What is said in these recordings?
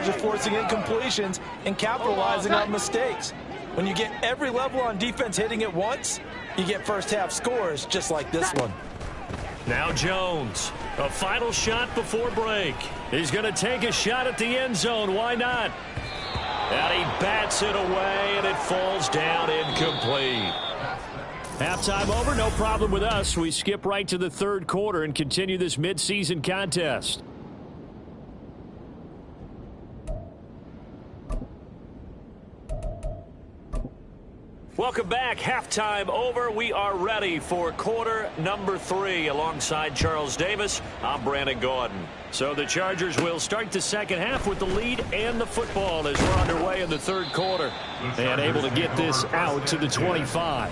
of forcing incompletions and capitalizing on mistakes. When you get every level on defense hitting at once, you get first-half scores just like this one. Now Jones, a final shot before break. He's going to take a shot at the end zone. Why not? And he bats it away, and it falls down incomplete. Halftime over, no problem with us. We skip right to the third quarter and continue this midseason contest. Welcome back. Halftime over. We are ready for quarter number 3. Alongside Charles Davis, I'm Brandon Gordon. So the Chargers will start the second half with the lead and the football as we're underway in the third quarter. And able to get this out to the 25.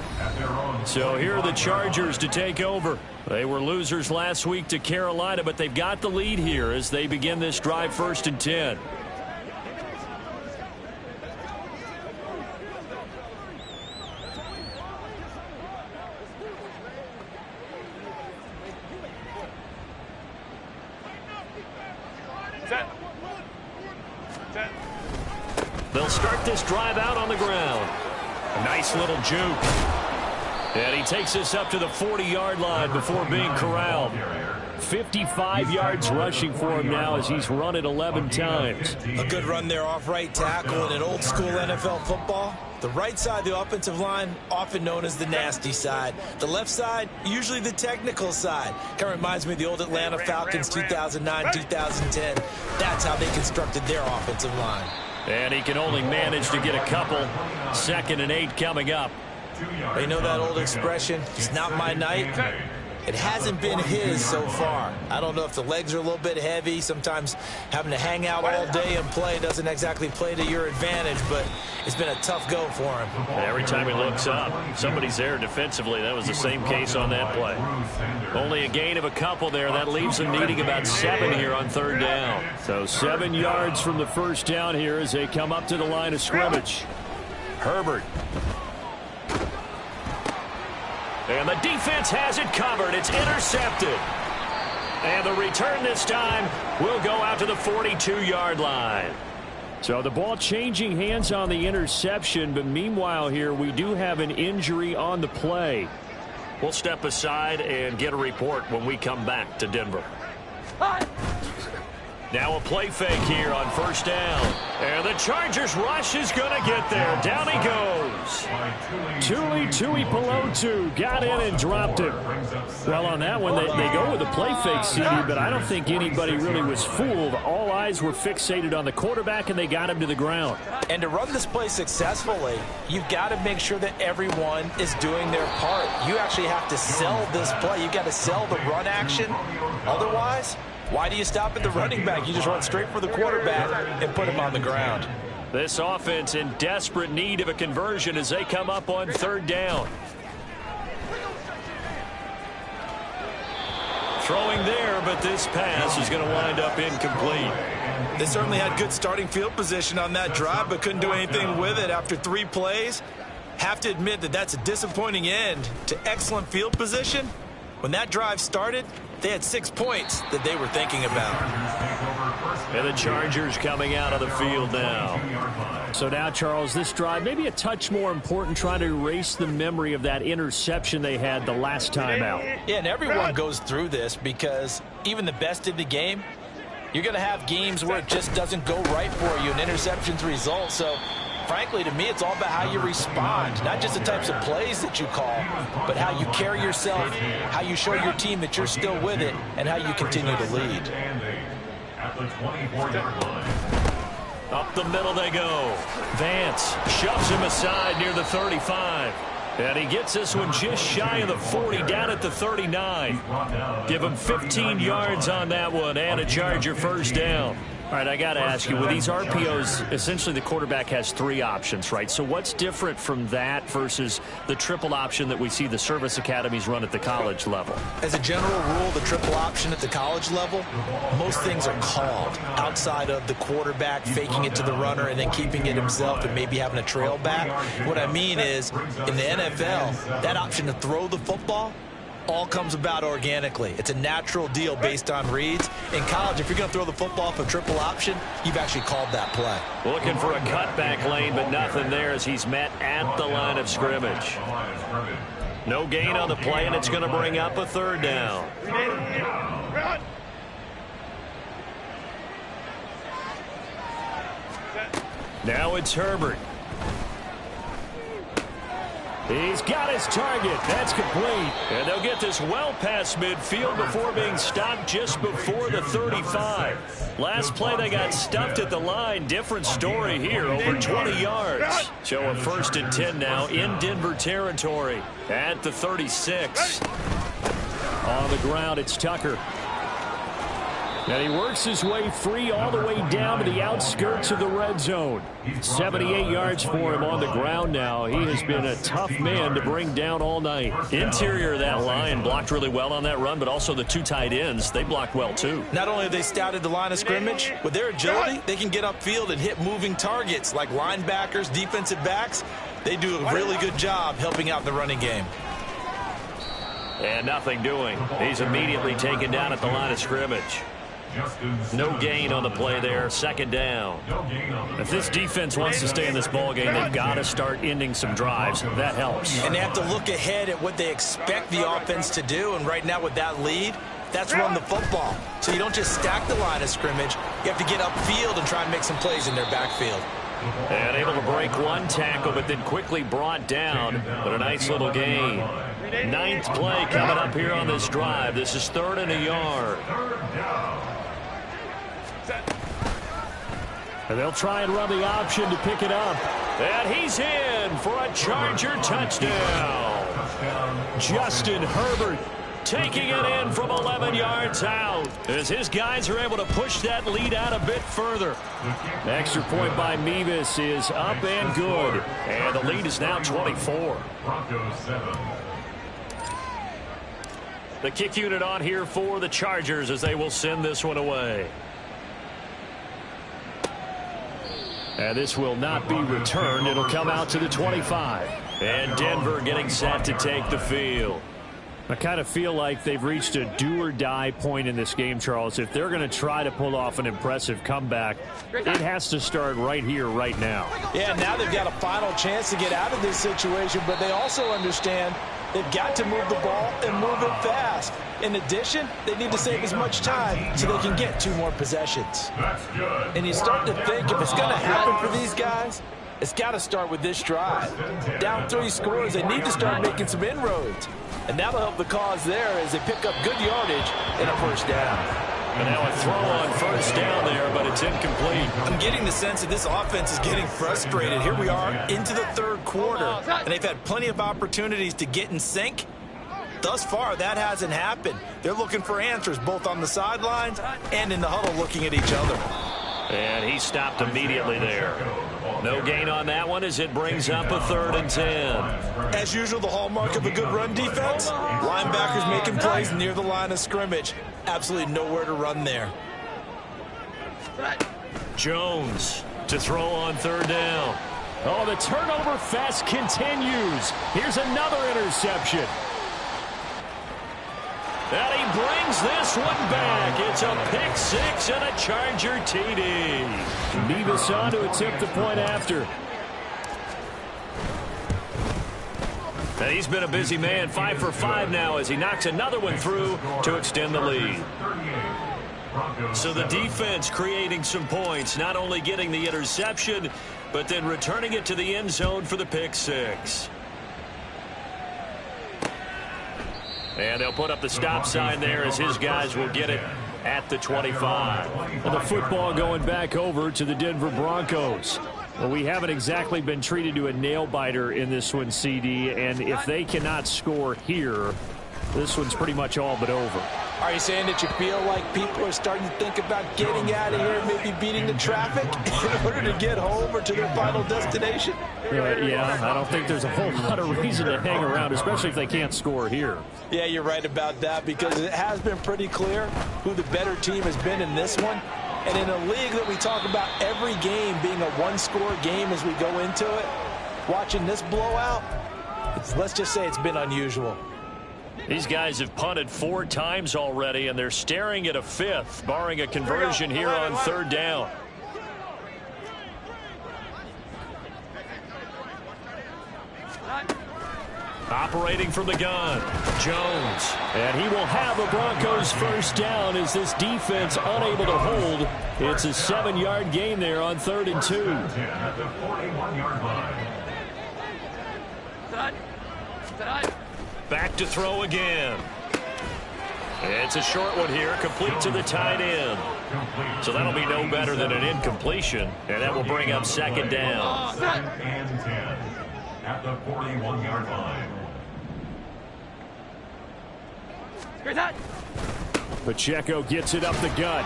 So here are the Chargers to take over. They were losers last week to Carolina, but they've got the lead here as they begin this drive 1st and 10. They'll start this drive out on the ground. A nice little juke. And he takes us up to the 40-yard line before being corralled. 55 yards rushing for him now as he's run it 11 times. A good run there off right tackle in an old-school NFL football. The right side of the offensive line, often known as the nasty side. The left side, usually the technical side. Kind of reminds me of the old Atlanta Falcons 2009, 2010. That's how they constructed their offensive line. And he can only manage to get a couple. 2nd and 8 coming up. You know that old expression, it's not my night? It hasn't been his so far. I don't know if the legs are a little bit heavy. Sometimes having to hang out all day and play doesn't exactly play to your advantage, but it's been a tough go for him. And every time he looks up, somebody's there defensively. That was the same case on that play. Only a gain of a couple there. That leaves him needing about 7 here on 3rd down. So 7 yards from the first down here as they come up to the line of scrimmage. Herbert. And the defense has it covered. It's intercepted. And the return this time will go out to the 42-yard line. So the ball changing hands on the interception, but meanwhile here we do have an injury on the play. We'll step aside and get a report when we come back to Denver. Now a play fake here on 1st down. And the Chargers rush is going to get there. Down he goes. Tuipulotu got in and dropped him. Well, on that one, they go with a play fake, CD, but I don't think anybody really was fooled. All eyes were fixated on the quarterback, and they got him to the ground. And to run this play successfully, you've got to make sure that everyone is doing their part. You actually have to sell this play. You've got to sell the run action. Otherwise, why do you stop at the running back? You just run straight for the quarterback and put him on the ground. This offense in desperate need of a conversion as they come up on 3rd down. Throwing there, but this pass is going to wind up incomplete. They certainly had good starting field position on that drive, but couldn't do anything with it after 3 plays. Have to admit that that's a disappointing end to excellent field position. When that drive started, they had 6 points that they were thinking about. And the Chargers coming out of the field now. So now, Charles, this drive maybe a touch more important, trying to erase the memory of that interception they had the last time out. Yeah, and everyone goes through this because even the best in the game, you're going to have games where it just doesn't go right for you, and interceptions result. So frankly, to me, it's all about how you respond, not just the types of plays that you call, but how you carry yourself, how you show your team that you're still with it, and how you continue to lead. Up the middle they go. Vance shoves him aside near the 35. And he gets this one just shy of the 40, down at the 39. Give him 15 yards on that one and a Charger 1st down. All right, I got to ask you, with these RPOs, essentially the quarterback has 3 options, right? So what's different from that versus the triple option that we see the service academies run at the college level? As a general rule, the triple option at the college level, most things are called outside of the quarterback faking it to the runner and then keeping it himself and maybe having a trail back. What I mean is, in the NFL, that option to throw the football, all comes about organically. It's a natural deal based on reads. In college, if you're going to throw the football off a triple option, you've actually called that play. Looking for a cutback lane, but nothing there as he's met at the line of scrimmage. No gain on the play, and it's going to bring up a third down. Now it's Herbert. He's got his target. That's complete. And they'll get this well past midfield before being stopped just before the 35. Last play they got stuffed at the line. Different story here, over 20 yards. So a 1st and 10 now in Denver territory at the 36. On the ground, it's Tucker. And he works his way free all the way down to the outskirts of the red zone. 78 yards for him on the ground now. He has been a tough man to bring down all night. Interior of that line blocked really well on that run, but also the 2 tight ends, they blocked well too. Not only have they scouted the line of scrimmage, with their agility, they can get upfield and hit moving targets like linebackers, defensive backs. They do a really good job helping out the running game. And nothing doing. He's immediately taken down at the line of scrimmage. No gain on the play there. 2nd down. If this defense wants to stay in this ball game, they've got to start ending some drives. That helps. And they have to look ahead at what they expect the offense to do. And right now with that lead, that's run the football. So you don't just stack the line of scrimmage. You have to get upfield and try and make some plays in their backfield. And able to break one tackle, but then quickly brought down. But a nice little gain. 9th play coming up here on this drive. This is 3rd and a yard. And they'll try and run the option to pick it up. And he's in for a Charger touchdown. Justin Herbert taking it in from 11 yards out as his guys are able to push that lead out a bit further. Extra point by Mevis is up and good. And the lead is now 24. The kick unit on here for the Chargers as they will send this one away. And this will not be returned. It'll come out to the 25. And Denver getting set to take the field. I kind of feel like they've reached a do-or-die point in this game, Charles. If they're going to try to pull off an impressive comeback, it has to start right here, right now. Yeah, now they've got a final chance to get out of this situation, but they also understand they've got to move the ball and move it fast. In addition, they need to save as much time so they can get 2 more possessions. And you start to think if it's going to happen for these guys, it's got to start with this drive. Down 3 scores, they need to start making some inroads. And that'll help the cause there as they pick up good yardage and a 1st down. And now a throw on 1st down there, but it's incomplete. I'm getting the sense that this offense is getting frustrated. Here we are into the 3rd quarter, and they've had plenty of opportunities to get in sync. Thus far, that hasn't happened. They're looking for answers both on the sidelines and in the huddle looking at each other. And he stopped immediately there. No gain on that one as it brings up a 3rd and 10. As usual, the hallmark of a good run defense, linebackers making plays near the line of scrimmage. Absolutely nowhere to run there. Jones to throw on 3rd down. Oh, the turnover fest continues. Here's another interception. And he brings this one back. It's a pick 6 and a Charger TD. Mevis on to attempt the point after. And he's been a busy man, 5 for 5 now as he knocks another one through to extend the lead. So the defense creating some points, not only getting the interception, but then returning it to the end zone for the pick 6. And they'll put up the stop sign there as his guys will get it at the 25. And the football going back over to the Denver Broncos. Well, we haven't exactly been treated to a nail-biter in this one, CD, and if they cannot score here, this one's pretty much all but over. Are you saying that you feel like people are starting to think about getting out of here, maybe beating the traffic in order to get home or to their final destination? Yeah, I don't think there's a whole lot of reason to hang around, especially if they can't score here. Yeah, you're right about that because it has been pretty clear who the better team has been in this one. And in a league that we talk about every game being a one-score game as we go into it, watching this blowout, let's just say it's been unusual. These guys have punted 4 times already, and they're staring at a 5th, barring a conversion here on 3rd down. Operating from the gun, Jones. And he will have a Broncos first down as this defense unable to hold. It's a 7-yard gain there on 3rd and 2. At the 41-yard line. Back to throw again. It's a short one here, complete to the tight end. So that'll be no better than an incompletion, and that will bring up 2nd down. 2nd and 10 at the 41-yard line. Pacheco gets it up the gut.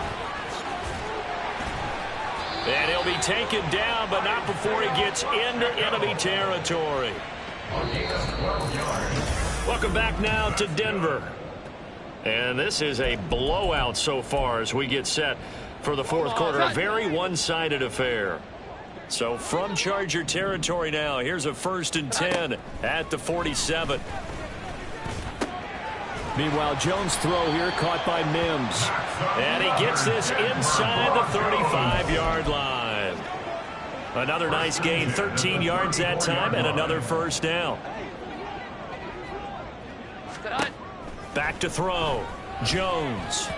And he'll be taken down, but not before he gets into enemy territory. Welcome back now to Denver. And this is a blowout so far as we get set for the 4th quarter. A very one-sided affair. So from Charger territory now, here's a 1st and 10 at the 47. Meanwhile, Jones' throw here caught by Mims. And he gets this inside the 35-yard line. Another nice gain, 13 yards that time, and another first down. Back to throw, Jones.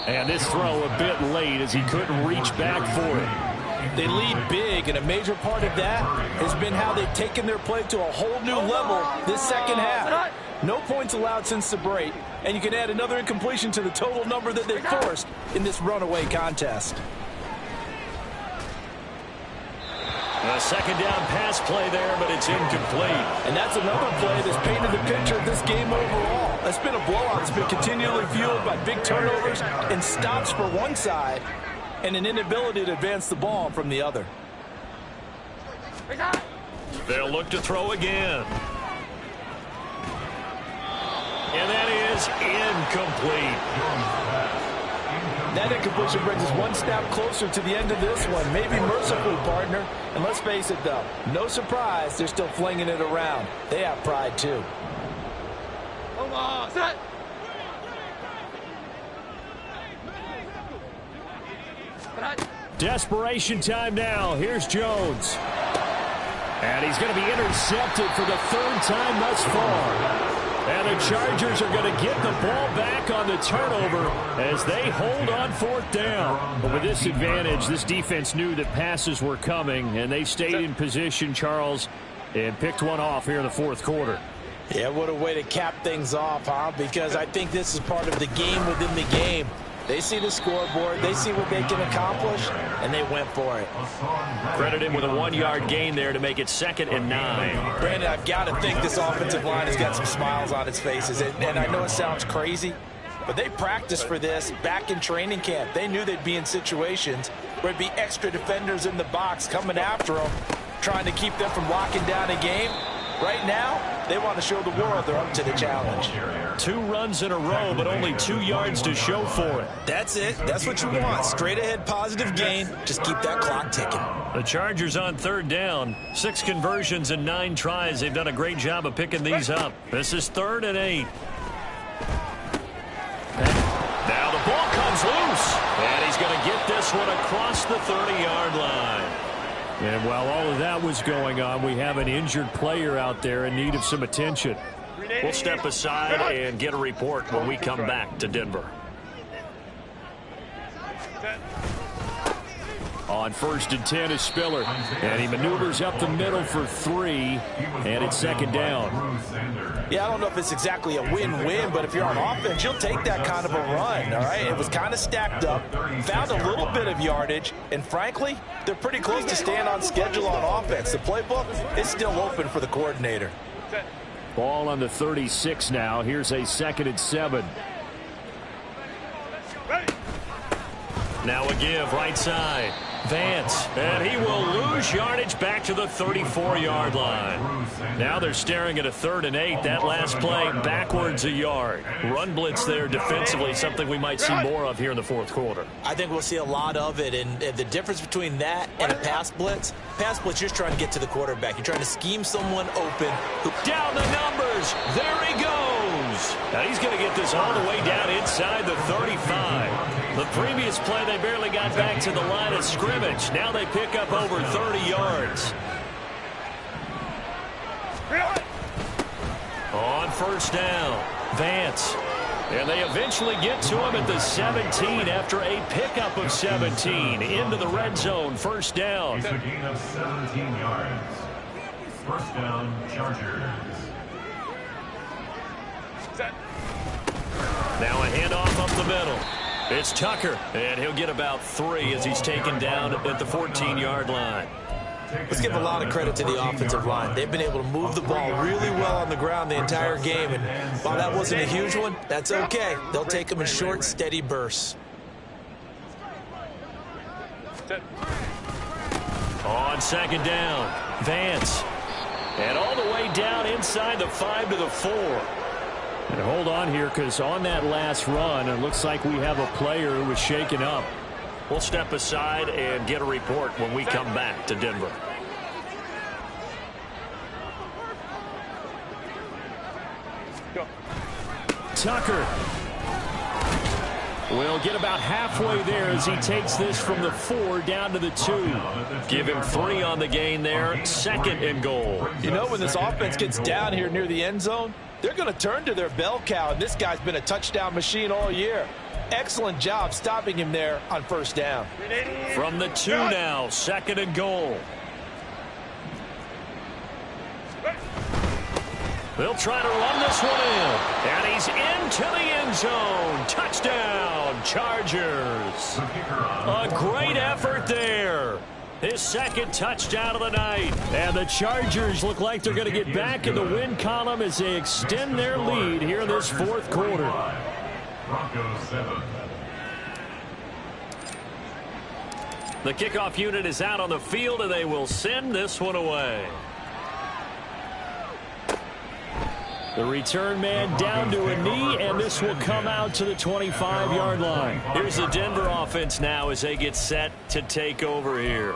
And this throw a bit late as he couldn't reach back for it. They lead big, and a major part of that has been how they've taken their play to a whole new level this second half. No points allowed since the break, and you can add another incompletion to the total number that they forced in this runaway contest. A second down pass play there, but it's incomplete. And that's another play that's painted the picture of this game overall. It's been a blowout. It's been continually fueled by big turnovers and stops for one side and an inability to advance the ball from the other. They'll look to throw again. And that is incomplete. That incompletion brings us one step closer to the end of this one. Maybe mercifully, partner. And let's face it, though, no surprise, they're still flinging it around. They have pride, too. Desperation time now. Here's Jones. And he's going to be intercepted for the 3rd time thus far. And the Chargers are going to get the ball back on the turnover as they hold on 4th down. But with this advantage, this defense knew that passes were coming, and they stayed in position, Charles, and picked one off here in the 4th quarter. Yeah, what a way to cap things off, huh? Because I think this is part of the game within the game. They see the scoreboard, they see what they can accomplish, and they went for it. Credit him with a 1-yard gain there to make it 2nd and 9. Brandon, I've got to think this offensive line has got some smiles on its faces. And I know it sounds crazy, but they practiced for this back in training camp. They knew they'd be in situations where it'd be extra defenders in the box coming after them, trying to keep them from locking down a game. Right now, they want to show the world they're up to the challenge. 2 runs in a row, but only 2 yards to show for it. That's it. That's what you want. Straight ahead, positive gain. Just keep that clock ticking. The Chargers on 3rd down. 6 conversions and 9 tries. They've done a great job of picking these up. This is 3rd and 8. Now the ball comes loose. And he's going to get this one across the 30-yard line. And while all of that was going on, we have an injured player out there in need of some attention. We'll step aside and get a report when we come back to Denver. On 1st and 10 is Spiller. And he maneuvers up the middle for 3. And it's 2nd down. Yeah, I don't know if it's exactly a win-win, but if you're on offense, you'll take that kind of a run, all right? It was kind of stacked up, found a little bit of yardage, and frankly, they're pretty close to staying on schedule on offense. The playbook is still open for the coordinator. Ball on the 36 now. Here's a 2nd and 7. Now a give, right side. Vance, and he will lose yardage back to the 34-yard line. Now they're staring at a 3rd and 8. That last play backwards a yard. Run blitz there defensively, something we might see more of here in the 4th quarter. I think we'll see a lot of it, and the difference between that and a pass blitz, you're just trying to get to the quarterback. You're trying to scheme someone open. Down the numbers. There he goes. goes. And he's going to get this all the way down inside the 35. The previous play, they barely got back to the line of scrimmage. Now they pick up over 30 yards. On first down, Vance. And they eventually get to him at the 17 after a pickup of 17 into the red zone. First down. It's a gain of 17 yards. First down, Chargers. Now a handoff up the middle. It's Tucker, and he'll get about 3 as he's taken down at the 14-yard line. Let's give a lot of credit to the offensive line. They've been able to move the ball really well on the ground the entire game. And while that wasn't a huge one, that's okay. They'll take them in short, steady bursts. On second down, Vance. And all the way down inside the 5 to the 4. And hold on here, because on that last run, it looks like we have a player who was shaken up. We'll step aside and get a report when we come back to Denver. Tucker will get about halfway there as he takes this from the 4 down to the 2. Give him 3 on the gain there. Second and goal. You know, when this offense gets down here near the end zone, they're going to turn to their bell cow, and this guy's been a touchdown machine all year. Excellent job stopping him there on first down. From the 2 now, second and goal. They'll try to run this one in. And he's into the end zone. Touchdown, Chargers. A great effort there. His second touchdown of the night. And the Chargers look like they're going to get back in the win column as they extend their lead here in this fourth quarter. Broncos 7. The kickoff unit is out on the field, and they will send this one away. The return man down to a knee, and this will come out to the 25-yard line. Here's the Denver offense now as they get set to take over here.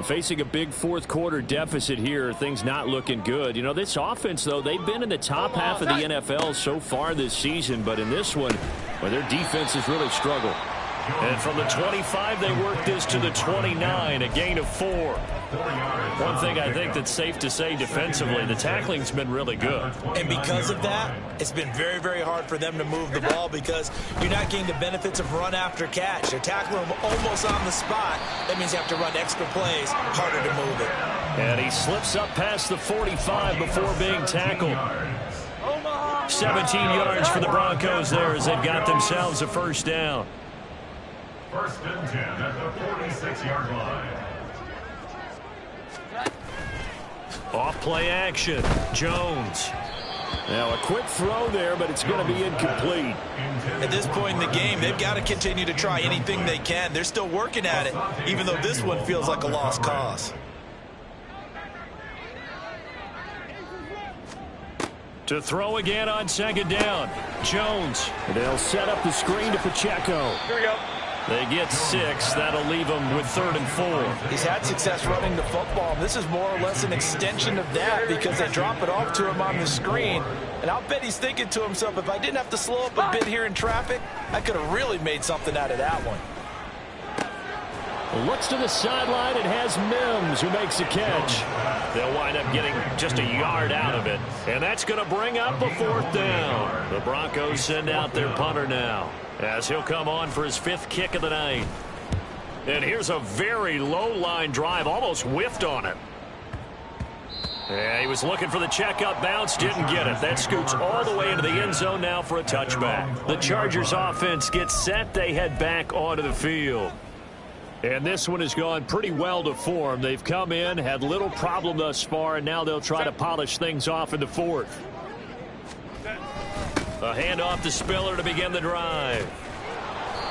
Facing a big fourth quarter deficit here, things not looking good. You know, this offense, though, they've been in the top half of the NFL so far this season, but in this one, well, their defense has really struggled. And from the 25, they work this to the 29, a gain of 4. One thing I think that's safe to say defensively, the tackling's been really good. And because of that, it's been very, very hard for them to move the ball because you're not getting the benefits of run after catch. They're tackling them almost on the spot. That means you have to run extra plays, harder to move it. And he slips up past the 45 before being tackled. 17 yards for the Broncos there as they've got themselves a first down. First and 10 at the 46-yard line. Off play action. Jones. Now a quick throw there, but it's going to be incomplete. At this point in the game, they've got to continue to try anything they can. They're still working at it, even though this one feels like a lost cause. To throw again on second down. Jones. They'll set up the screen to Pacheco. Here we go. They get 6. That'll leave them with 3rd and 4. He's had success running the football. This is more or less an extension of that because they drop it off to him on the screen. And I'll bet he's thinking to himself, if I didn't have to slow up a bit here in traffic, I could have really made something out of that one. Looks to the sideline and has Mims who makes a catch. They'll wind up getting just a yard out of it. And that's going to bring up a 4th down. The Broncos send out their punter now as he'll come on for his 5th kick of the night. And here's a very low line drive, almost whiffed on it. Yeah, he was looking for the checkup bounce, didn't get it. That scoots all the way into the end zone now for a touchback. The Chargers offense gets set. They head back onto the field. And this one has gone pretty well to form. They've come in, had little problem thus far, and now they'll try to polish things off in the 4th. A handoff to Spiller to begin the drive.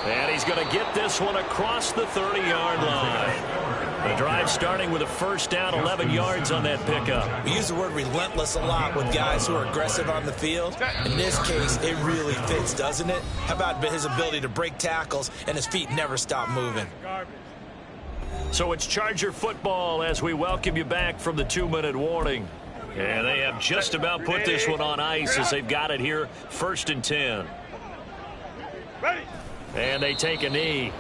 And he's going to get this one across the 30-yard line. The drive starting with a first down, 11 yards on that pickup. We use the word relentless a lot with guys who are aggressive on the field. In this case, it really fits, doesn't it? How about his ability to break tackles and his feet never stop moving? So it's Charger football as we welcome you back from the 2-minute warning. And they have just about put this one on ice as they've got it here, 1st and 10. And they take a knee.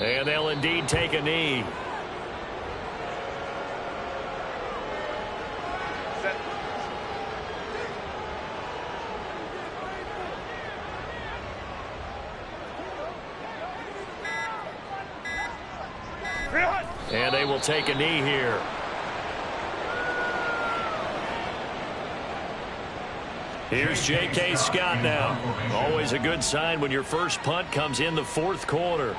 And they'll indeed take a knee. And they will take a knee here. Here's J.K. Scott now. Always a good sign when your first punt comes in the 4th quarter.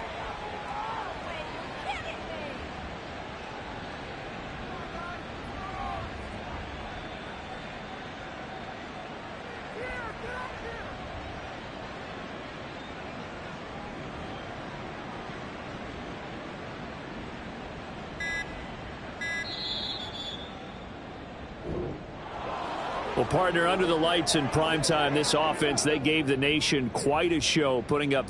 Well, partner, under the lights in primetime, this offense, they gave the nation quite a show, putting up